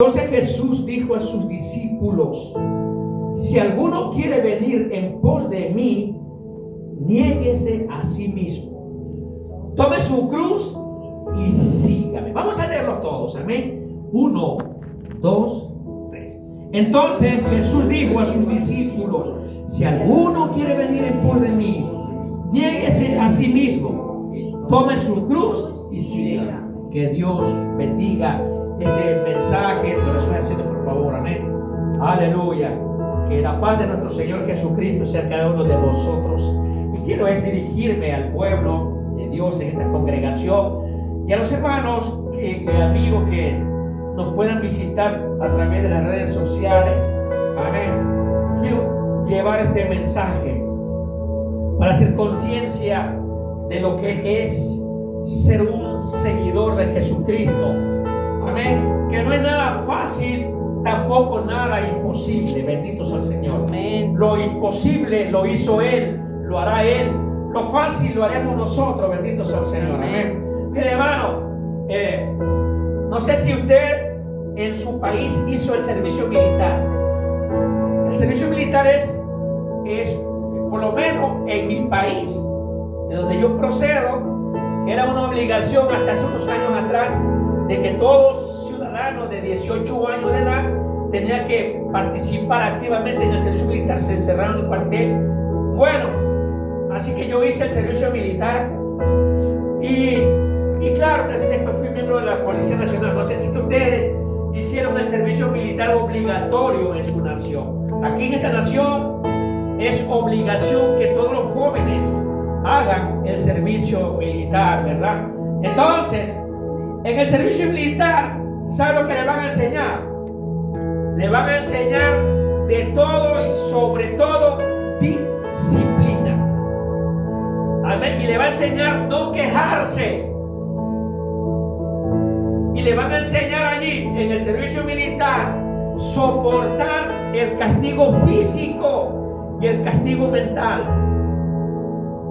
Entonces Jesús dijo a sus discípulos: si alguno quiere venir en pos de mí, niéguese a sí mismo, tome su cruz y sígame. Vamos a leerlos todos, amén. 1, 2, 3. Entonces Jesús dijo a sus discípulos: si alguno quiere venir en pos de mí, niéguese a sí mismo, tome su cruz y sígame. Que Dios bendiga este mensaje. Te lo estoy haciendo, por favor, amén. Aleluya. Que la paz de nuestro Señor Jesucristo sea cada uno de vosotros. Y quiero dirigirme al pueblo de Dios en esta congregación y a los hermanos, amigos que nos puedan visitar a través de las redes sociales. Amén. Quiero llevar este mensaje para hacer conciencia de lo que es ser un seguidor de Jesucristo. Amén. Que no es nada fácil, tampoco nada imposible. Bendito sea el Señor. Amén. Lo imposible lo hizo Él, lo hará Él. Lo fácil lo haremos nosotros. Bendito sea el Señor. Amén. Mire, hermano, no sé si usted en su país hizo el servicio militar. El servicio militar es por lo menos en mi país, de donde yo procedo, era una obligación hasta hace unos años atrás de que todo ciudadano de 18 años de edad tenía que participar activamente en el servicio militar. Se encerraron en el cuartel. Bueno, así que yo hice el servicio militar y claro, también después fui miembro de la Policía Nacional. No sé si ustedes hicieron el servicio militar obligatorio en su nación. Aquí en esta nación es obligación que todos los jóvenes hagan el servicio militar, ¿verdad? Entonces, en el servicio militar, ¿sabe lo que le van a enseñar? Le van a enseñar de todo y sobre todo disciplina. Amén. Y le va a enseñar no quejarse. Y le van a enseñar allí, en el servicio militar, soportar el castigo físico y el castigo mental.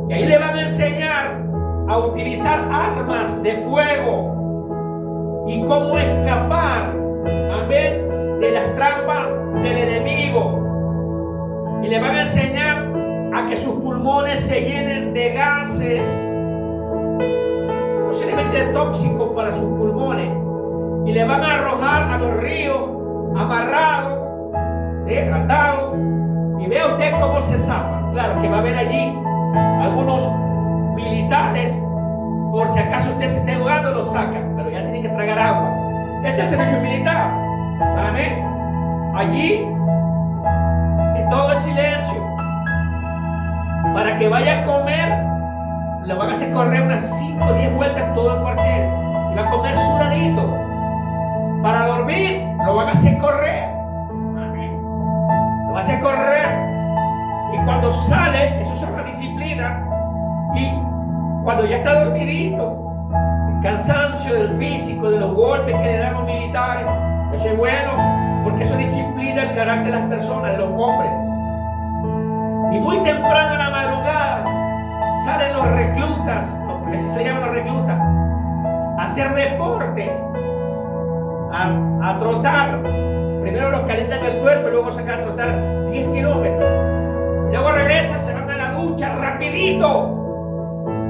Y ahí le van a enseñar a utilizar armas de fuego y cómo escapar, amén, de las trampas del enemigo. Y le van a enseñar a que sus pulmones se llenen de gases posiblemente tóxicos para sus pulmones, y le van a arrojar a los ríos amarrado, atado, y vea usted cómo se zafa. Claro que va a haber allí algunos militares, por si acaso usted se esté ahogando, lo sacan, pero ya tiene que tragar agua. Ese es el servicio militar. Amén. Allí en todo el silencio, para que vaya a comer, le van a hacer correr unas 5 o 10 vueltas en todo el cuartel y va a comer sudadito. Para dormir, lo van a hacer correr. Amén. Lo van a hacer correr. Y cuando sale, eso es una disciplina. Y cuando ya está dormidito, el cansancio del físico, de los golpes que le dan los militares, eso es bueno, porque eso disciplina el carácter de las personas, de los hombres. Y muy temprano en la madrugada salen los reclutas, porque así se llaman los reclutas, a hacer deporte, a trotar. Primero los calientan el cuerpo y luego sacan a trotar 10 kilómetros. Y luego regresan, se van a la ducha rapidito.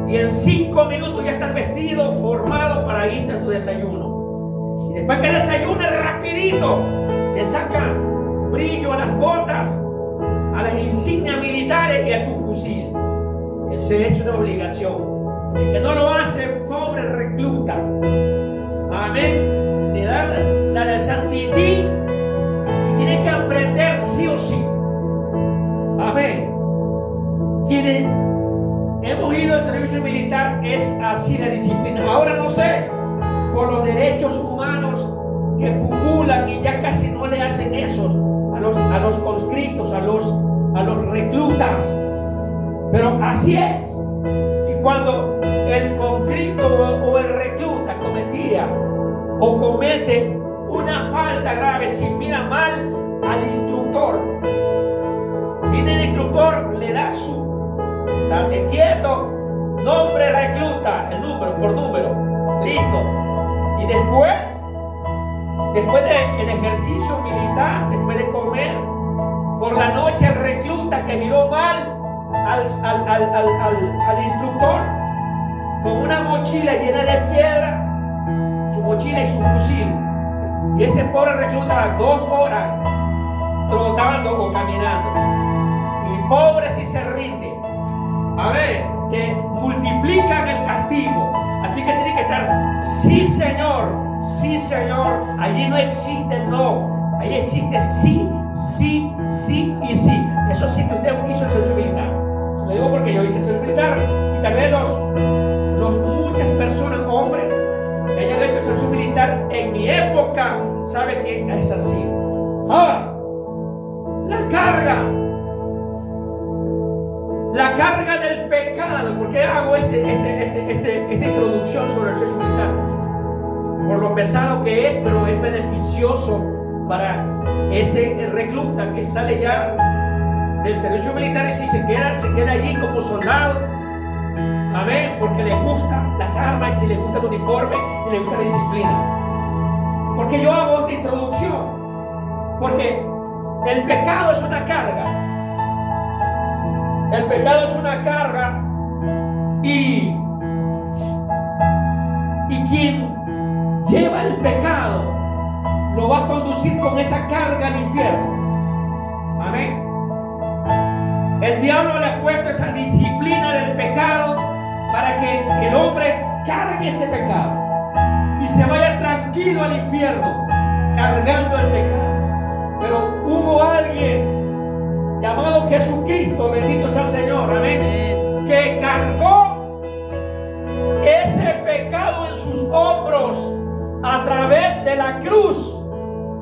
Y en 5 minutos ya estás vestido, formado para irte a tu desayuno. Y después que desayunes rapidito, le sacan brillo a las botas, a las insignias militares y a tu fusil. Esa es una obligación. El que no lo hace, pobre recluta. Amén. Le dan la del Santití y tienes que aprender sí o sí. Amén. Quienes hemos ido al servicio militar es así la disciplina. Ahora no sé, por los derechos humanos que pupulan y ya casi no le hacen eso a los conscriptos, a los reclutas. Pero así es. Y cuando el conscripto o el recluta cometía o comete una falta grave, si mira mal al instructor, viene el instructor, le da date quieto, nombre recluta, el número por número, listo. Y después después del ejercicio militar, después de comer, por la noche el recluta que miró mal al instructor, con una mochila llena de piedra, su mochila y su fusil, y ese pobre recluta 2 horas trotando o caminando, y pobre si se rinde. A ver, que multiplican el castigo, así que tiene que estar sí señor, sí señor. Allí no existe no, ahí existe sí, sí, sí y sí. Eso sí que usted hizo el servicio militar. Se lo digo porque yo hice el servicio militar, y tal vez muchas personas, hombres que hayan hecho el servicio militar en mi época, saben que es así. Ahora, la carga del pecado. ¿Por qué hago esta introducción sobre el servicio militar? Por lo pesado que es, pero es beneficioso para ese recluta que sale ya del servicio militar, y si se queda allí como soldado. Amén, porque le gustan las armas, y si le gusta el uniforme, y le gusta la disciplina. Porque yo hago esta introducción, porque el pecado es una carga. El pecado es una carga, y quien lleva el pecado lo va a conducir con esa carga al infierno. Amén. El diablo le ha puesto esa disciplina del pecado para que el hombre cargue ese pecado y se vaya tranquilo al infierno cargando el pecado. Pero hubo alguien llamado Jesucristo, bendito sea el Señor, amén, que cargó ese pecado en sus hombros a través de la cruz,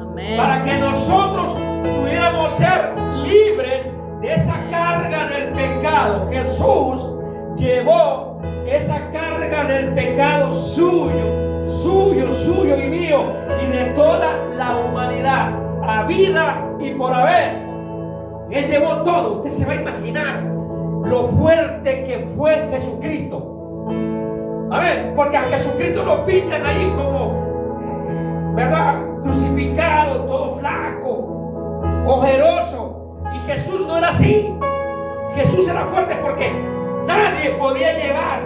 amén, para que nosotros pudiéramos ser libres de esa carga del pecado. Jesús llevó esa carga del pecado suyo y mío, y de toda la humanidad, a vida y por haber. Él llevó todo. Usted se va a imaginar lo fuerte que fue Jesucristo. A ver, porque a Jesucristo lo pintan ahí como, ¿verdad?, crucificado, todo flaco, ojeroso. Y Jesús no era así. Jesús era fuerte porque nadie podía llevar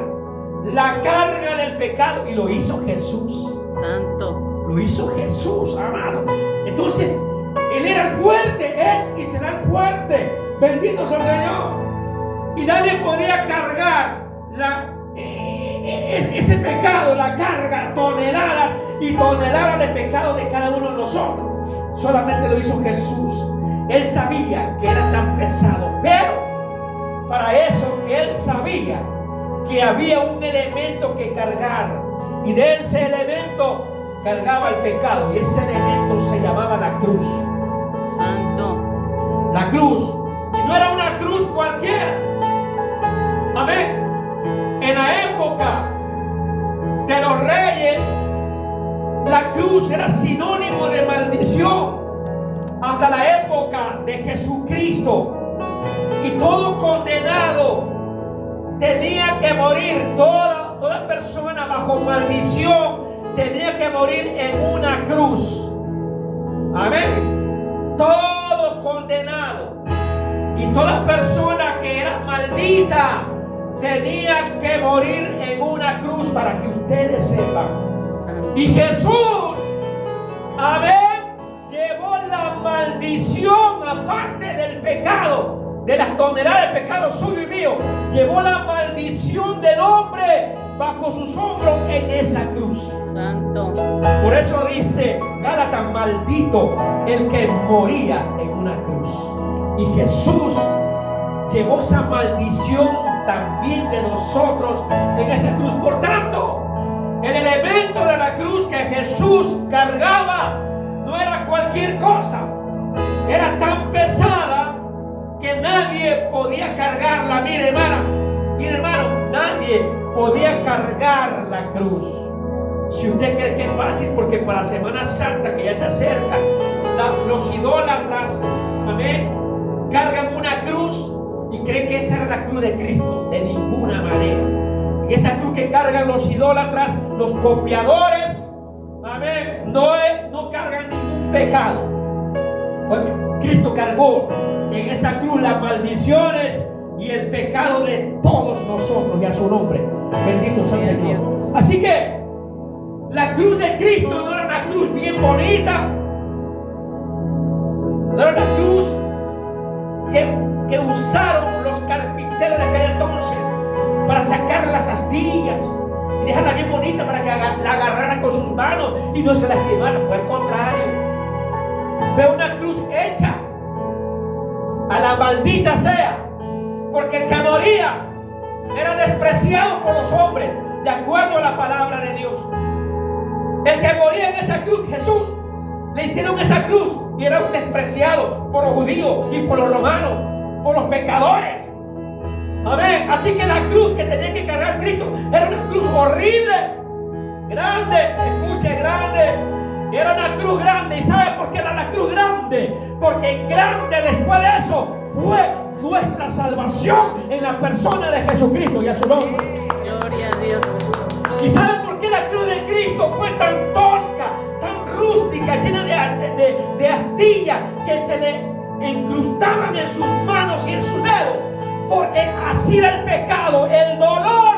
la carga del pecado, y lo hizo Jesús. Santo. Lo hizo Jesús, amado. Entonces, Él era el fuerte, es y será el fuerte. Bendito sea el Señor. Y nadie podía cargar ese pecado, la carga, toneladas y toneladas de pecado de cada uno de nosotros. Solamente lo hizo Jesús. Él sabía que era tan pesado, pero para eso Él sabía que había un elemento que cargar, y de ese elemento cargaba el pecado, y ese elemento se llamaba la cruz. Santo. La cruz. Y no era una cruz cualquiera. Amén. En la época de los reyes, la cruz era sinónimo de maldición. Hasta la época de Jesucristo, y todo condenado tenía que morir. Toda persona bajo maldición tenía que morir en una cruz. Amén. Todo condenado y toda persona que era maldita tenía que morir en una cruz, para que ustedes sepan. Y Jesús, amén, llevó la maldición, aparte del pecado, de las toneladas de pecado suyo y mío, llevó la maldición del hombre bajo sus hombros en esa cruz. Santo. Por eso dice Gálatas: maldito el que moría en una cruz. Y Jesús llevó esa maldición también de nosotros en esa cruz. Por tanto, el elemento de la cruz que Jesús cargaba no era cualquier cosa. Era tan pesada que nadie podía cargarla. Mire, hermano, nadie podía cargar la cruz. Si usted cree que es fácil, porque para Semana Santa, que ya se acerca, los idólatras, amén, cargan una cruz y creen que esa era la cruz de Cristo. De ninguna manera. Esa cruz que cargan los idólatras, los copiadores, amén, no cargan ningún pecado. Porque Cristo cargó en esa cruz las maldiciones y el pecado de todos nosotros, y a su nombre bendito sea el Señor. Así que la cruz de Cristo no era una cruz bien bonita, no era una cruz que usaron los carpinteros de aquel entonces para sacar las astillas y dejarla bien bonita para que la agarrara con sus manos y no se lastimara. Fue al contrario, fue una cruz hecha a la maldita sea, porque el que moría era despreciado por los hombres, de acuerdo a la palabra de Dios. El que moría en esa cruz, Jesús, le hicieron esa cruz y era un despreciado por los judíos y por los romanos, por los pecadores. Amén. Así que la cruz que tenía que cargar Cristo era una cruz horrible, grande, escuche, grande. Era una cruz grande. ¿Y sabe por qué era la cruz grande? Porque grande después de eso fue nuestra salvación en la persona de Jesucristo y a su nombre. Gloria a Dios. ¿Y sabe por qué la cruz de Cristo fue tan tosca, tan rústica, llena de astillas que se le incrustaban en sus manos y en sus dedos? Porque así era el pecado, el dolor.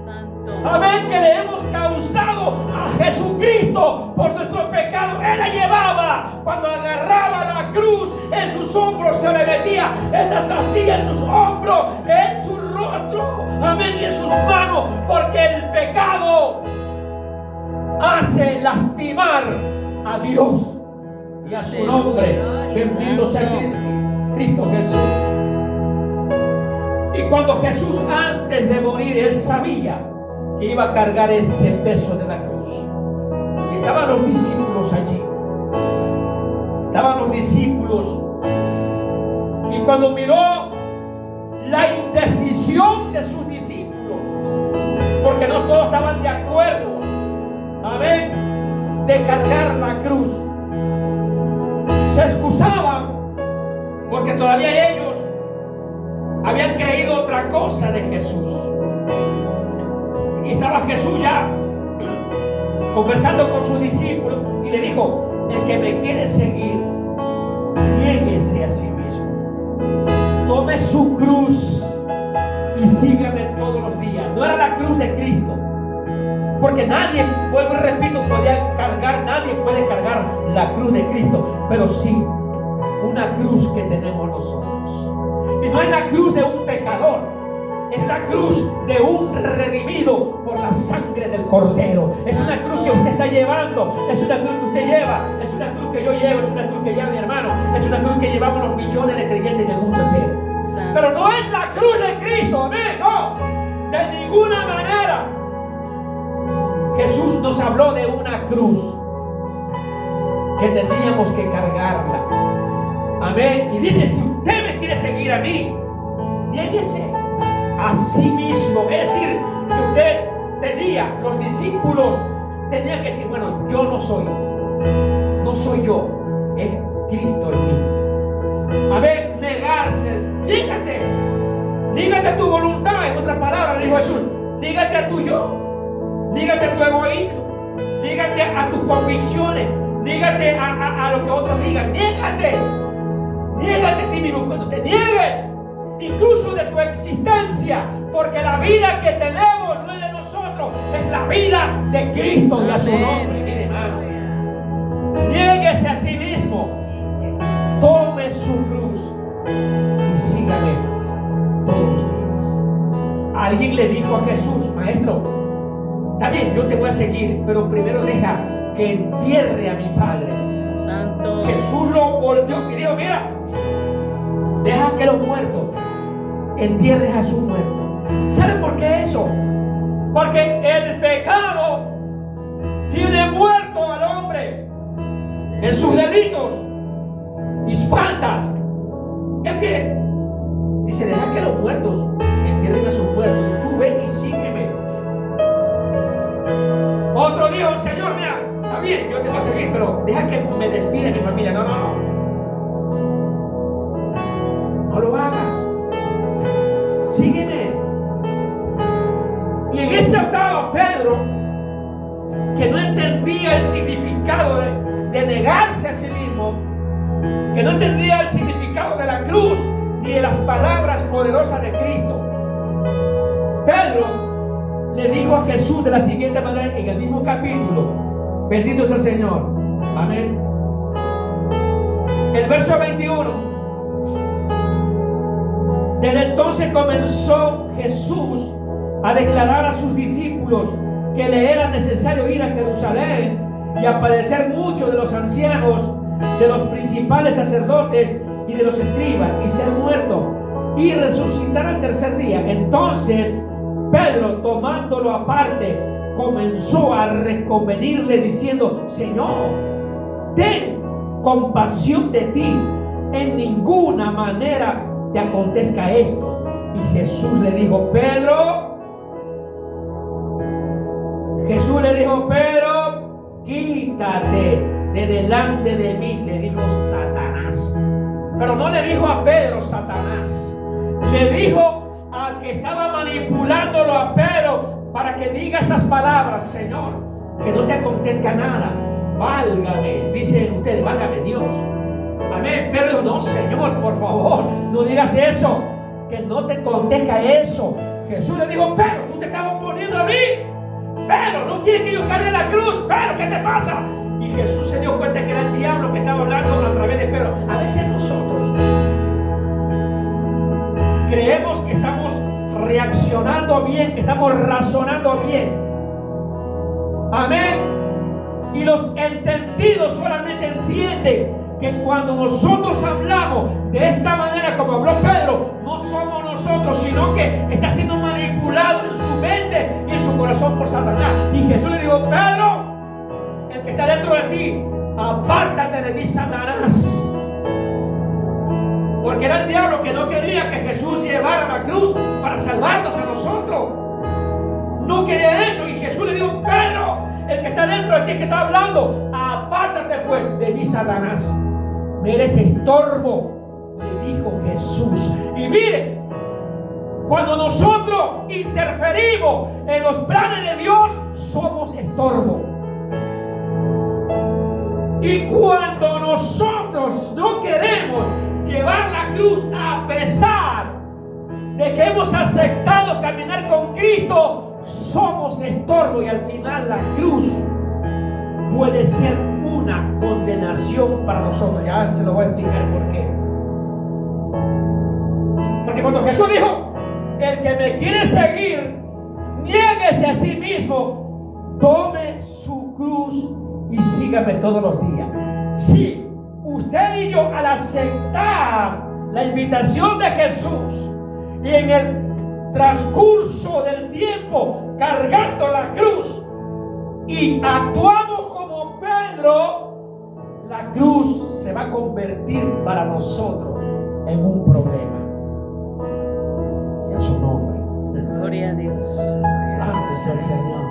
Santo. Amén, que le hemos causado a Jesucristo por nuestro pecado. Él la llevaba. Cuando agarraba la cruz, en sus hombros se le metía esas astillas en sus hombros, en su rostro, amén, y en sus manos, porque el pecado hace lastimar a Dios y a su nombre. Bendito sea Cristo Jesús. Y cuando Jesús, antes de morir, él sabía que iba a cargar ese peso de la cruz. Y estaban los discípulos allí. Estaban los discípulos. Y cuando miró la indecisión de sus discípulos, porque no todos estaban de acuerdo, amén, de cargar la cruz, se excusaban porque todavía ellos habían creído otra cosa de Jesús. Y estaba Jesús ya conversando con sus discípulos y le dijo: el que me quiere seguir, niéguese a sí mismo, tome su cruz y sígame todos los días. No era la cruz de Cristo, porque nadie, vuelvo y repito, nadie puede cargar la cruz de Cristo, pero sí una cruz que tenemos nosotros. Y no es la cruz de un pecador, es la cruz de un redimido por la sangre del Cordero. Es una cruz que usted está llevando, es una cruz que usted lleva, es una cruz que yo llevo, es una cruz que lleva mi hermano, es una cruz que llevamos los millones de creyentes del mundo entero. Pero no es la cruz de Cristo, amén, no, de ninguna manera. Jesús nos habló de una cruz que tendríamos que cargarla, amén. Y dice: si usted me quiere seguir a mí, niéguese a sí mismo. Es decir, que usted tenía, los discípulos tenían que decir: bueno, yo no soy yo, es Cristo en mí. A ver, negarse, nígate a tu voluntad. En otras palabras, dijo Jesús, nígate a tu yo, nígate a tu egoísmo, nígate a tus convicciones, nígate a lo que otros digan, niégate a ti mismo. Cuando te niegues incluso de tu existencia, porque la vida que tenemos no es de nosotros, es la vida de Cristo y a su nombre. Mire, hermano, niéguese a sí mismo, tome su cruz y sígame todos los días. Alguien le dijo a Jesús: maestro, está bien, yo te voy a seguir, pero primero deja que entierre a mi padre. Santo. Jesús lo volteó y dijo: mira, deja que los muertos entierren a sus muertos. ¿Sabe por qué eso? Porque el pecado tiene muerto al hombre en sus delitos y faltas. Es que dice: deja que los muertos entierren a sus muertos, y tú ven y sígueme. Otro dijo: Señor, mira, está bien, yo te voy a seguir, pero deja que me despide mi familia. No lo hagas, sígueme. Y en ese estaba Pedro, que no entendía el significado de negarse a sí mismo, que no entendía el significado de la cruz ni de las palabras poderosas de Cristo. Pedro le dijo a Jesús de la siguiente manera en el mismo capítulo, bendito es el Señor, amén. El verso 21: desde entonces comenzó Jesús a declarar a sus discípulos que le era necesario ir a Jerusalén y a padecer mucho de los ancianos, de los principales sacerdotes y de los escribas, y ser muerto y resucitar al tercer día. Entonces Pedro, tomándolo aparte, comenzó a reconvenirle diciendo: Señor, ten compasión de ti, en ninguna manera te acontezca esto. Y Jesús le dijo: Pedro, quítate de delante de mí, le dijo Satanás. Pero no le dijo a Pedro Satanás, le dijo al que estaba manipulándolo a Pedro para que diga esas palabras: Señor, que no te acontezca nada, válgame, dicen ustedes, válgame Dios, amén. Pero dijo: no, Señor, por favor, no digas eso, que no te acontezca eso. Jesús le dijo: Pedro, tú te estás oponiendo a mí, pero no quieres que yo cargue la cruz, pero ¿qué te pasa? Y Jesús se dio cuenta que era el diablo que estaba hablando a través de Pedro. A veces nosotros creemos que estamos reaccionando bien, que estamos razonando bien, amén. Y los entendidos solamente entienden que cuando nosotros hablamos de esta manera como habló Pedro, no somos nosotros, sino que está siendo manipulado en su mente y en su corazón por Satanás. Y Jesús le dijo: Pedro, el que está dentro de ti, apártate de mí, Satanás. Porque era el diablo que no quería que Jesús llevara la cruz para salvarnos a nosotros. No quería eso. Y Jesús le dijo: Pedro, el que está dentro de ti, que está hablando, apártate pues de mí, Satanás. Me eres estorbo, le dijo Jesús. Y mire, cuando nosotros interferimos en los planes de Dios, somos estorbo. Y cuando nosotros no queremos llevar la cruz, a pesar de que hemos aceptado caminar con Cristo, somos estorbo. Y al final la cruz puede ser una condenación para nosotros. Ya se lo voy a explicar por qué. Porque cuando Jesús dijo: el que me quiere seguir, niéguese a sí mismo, tome su cruz y sígame todos los días. Si usted y yo, al aceptar la invitación de Jesús y en el transcurso del tiempo cargando la cruz y actuamos como Pedro, la cruz se va a convertir para nosotros en un problema. Y a su nombre. Gloria a Dios. Santo es el Señor.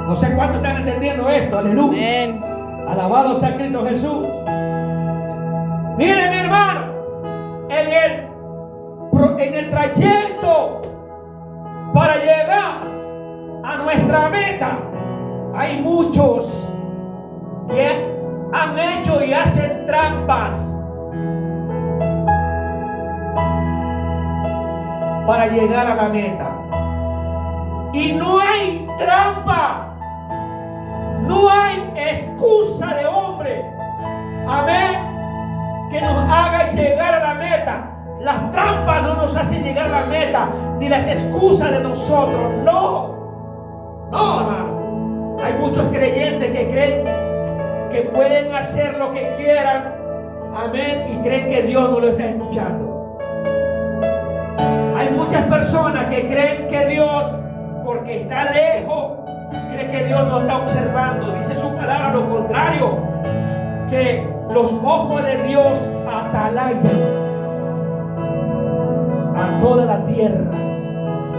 No sé cuántos están entendiendo esto. Aleluya. Amén. Alabado sea Cristo Jesús. Mire, mi hermano, en el trayecto para llegar a nuestra meta, hay muchos que han hecho y hacen trampas para llegar a la meta. Y no hay trampa, no hay excusa de hombre, amén, que nos haga llegar a la meta. Las trampas no nos hacen llegar a la meta, ni las excusas de nosotros. No, hermano. Hay muchos creyentes que creen que pueden hacer lo que quieran, amén, y creen que Dios no lo está escuchando. Hay muchas personas que creen que Dios, porque está lejos, cree que Dios no está observando. Dice su palabra lo contrario, que los ojos de Dios atalayan a toda la tierra,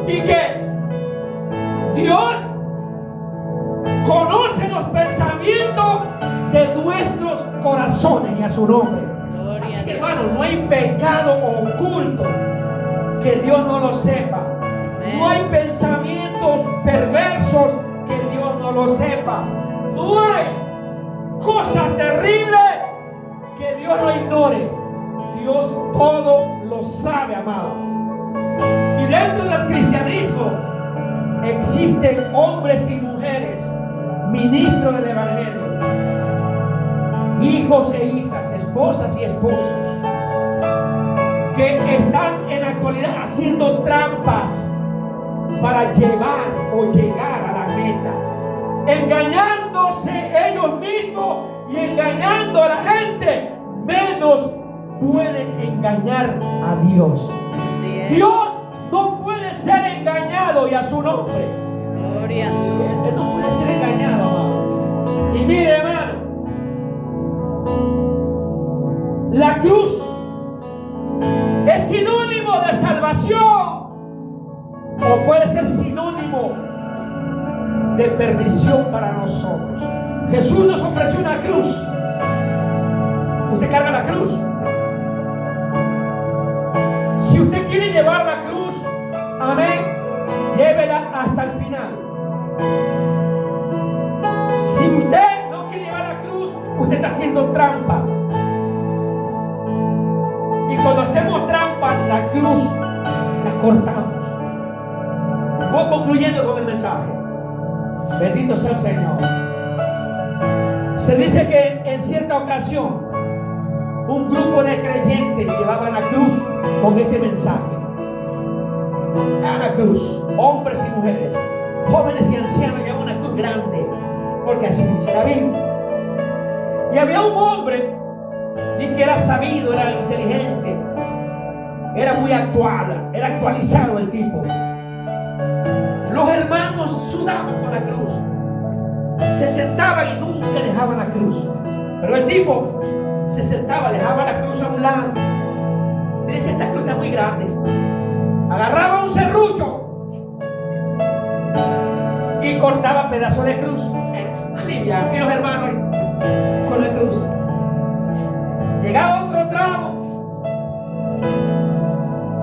y que Dios conoce los pensamientos de nuestros corazones, y a su nombre. Así que, hermano, no hay pecado oculto que Dios no lo sepa. No hay pensamientos perversos que Dios no lo sepa. No hay cosas terribles que Dios no ignore. Dios todo lo sabe, amado. Y dentro del cristianismo existen hombres y mujeres, ministros del evangelio, hijos e hijas, esposas y esposos, que están en la actualidad haciendo trampas para llevar o llegar a la meta, engañándose ellos mismos y engañando a la gente. Menos pueden engañar a Dios. Dios no puede ser engañado, y a su nombre. Gloria. Él no puede ser engañado, amado. Y mire, hermano, la cruz es sinónimo de salvación, o puede ser sinónimo de perdición para nosotros. Jesús nos ofreció una cruz. Usted carga la cruz. Si usted quiere llevar la cruz, amén, llévela hasta el final. Si usted no quiere llevar la cruz, usted está haciendo trampas. Y cuando hacemos trampas, la cruz la cortamos. Voy concluyendo con el mensaje. Bendito sea el Señor. Se dice que en cierta ocasión un grupo de creyentes llevaban la cruz con este mensaje. A la cruz, hombres y mujeres, jóvenes y ancianos, llevaban una cruz grande, porque así dice la Biblia. Y había un hombre y que era sabido, era inteligente, era muy actual, era actualizado el tipo. Los hermanos sudaban con la cruz, se sentaban y nunca dejaban la cruz. Pero el tipo se sentaba, dejaba la cruz a un lado y decía: esta cruz está muy grande. Agarraba un serrucho y cortaba pedazos de cruz, alivia. Y los hermanos con la cruz. Llegaba otro tramo,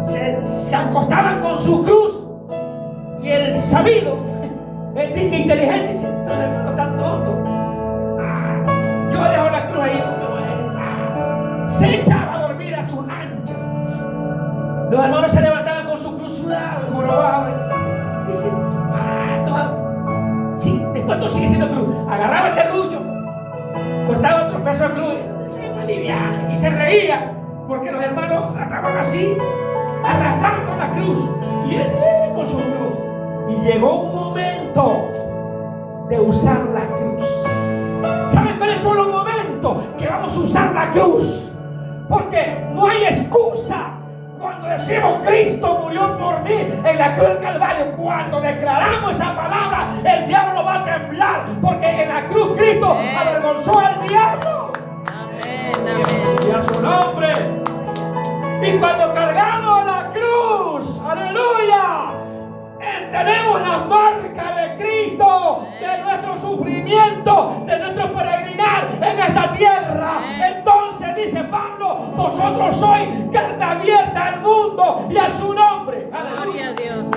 se acostaban con su cruz, y el sabido, el disque inteligente, dice: estos hermanos están tontos. Yo dejo la cruz ahí. Se echaba a dormir a su ancha. Los hermanos se levantaban con su cruz sudado y jorobado. Dice: sí, después todo sigue siendo cruz. Agarraba ese serrucho, cortaba otro pedazo de cruz y se reía, porque los hermanos estaban así, arrastrando la cruz, y él con su cruz. Y llegó un momento de usar la cruz. ¿Saben cuáles son los momentos que vamos a usar la cruz? Porque no hay excusa. Cuando decimos Cristo murió por mí en la cruz del Calvario, cuando declaramos esa palabra, el diablo va a temblar, porque en la cruz Cristo avergonzó al diablo. Amén, amén. Y a su nombre. Y cuando cargamos la cruz, aleluya, tenemos la marca de Cristo, de nuestro sufrimiento, de nuestro peregrinar en esta tierra. Entonces dice Pablo: vosotros sois carta abierta al mundo y a su nombre. Gloria a Dios.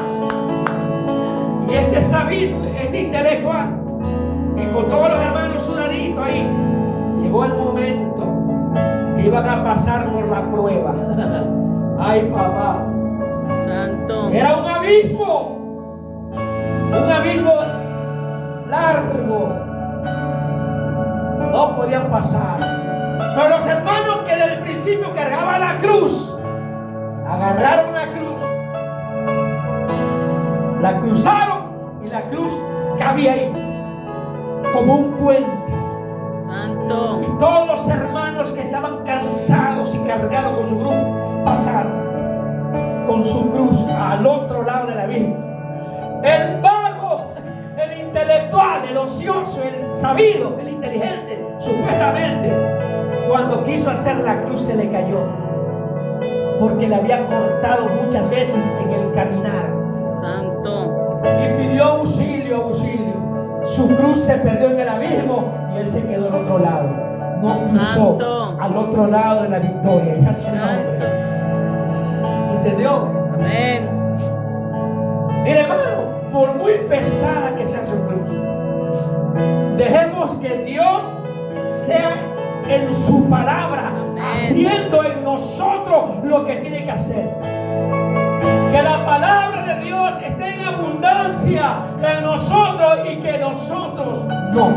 Y este sabido, este intelectual, y con todos los hermanos sudaditos ahí, llegó el momento que iban a pasar por la prueba. Ay, papá. Santo. Era un abismo largo. No podían pasar. Pero los hermanos que desde el principio cargaban la cruz, agarraron la cruz, la cruzaron, y la cruz cabía ahí como un puente. Santo. Y todos los hermanos que estaban cansados y cargados con su cruz pasaron con su cruz al otro lado de la vida. El vago, el intelectual, el ocioso, el sabido, el inteligente, supuestamente, cuando quiso hacer la cruz se le cayó, porque le había cortado muchas veces en el caminar. Santo. Y pidió auxilio. Su cruz se perdió en el abismo y él se quedó al otro lado. No cruzó Santo. al otro lado de la victoria. Ya su nombre. ¿Entendió? Amén. Mire, hermano, por muy pesada que sea su cruz, Dejemos que Dios sea en su palabra, haciendo en nosotros lo que tiene que hacer. Que la palabra de Dios esté en abundancia en nosotros y que nosotros no.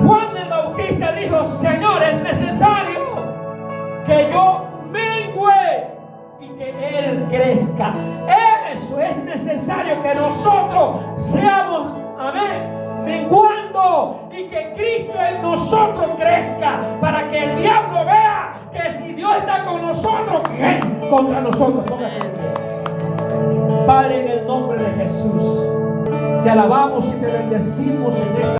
Juan el Bautista dijo: Señor, es necesario que yo mengüe y que Él crezca. Eso es necesario, que nosotros seamos, amén, menguando y que Cristo en nosotros crezca, para que el diablo vea que si Dios está con nosotros, ¿quién contra nosotros? Póngase de pie. Padre, en el nombre de Jesús, te alabamos y te bendecimos en esta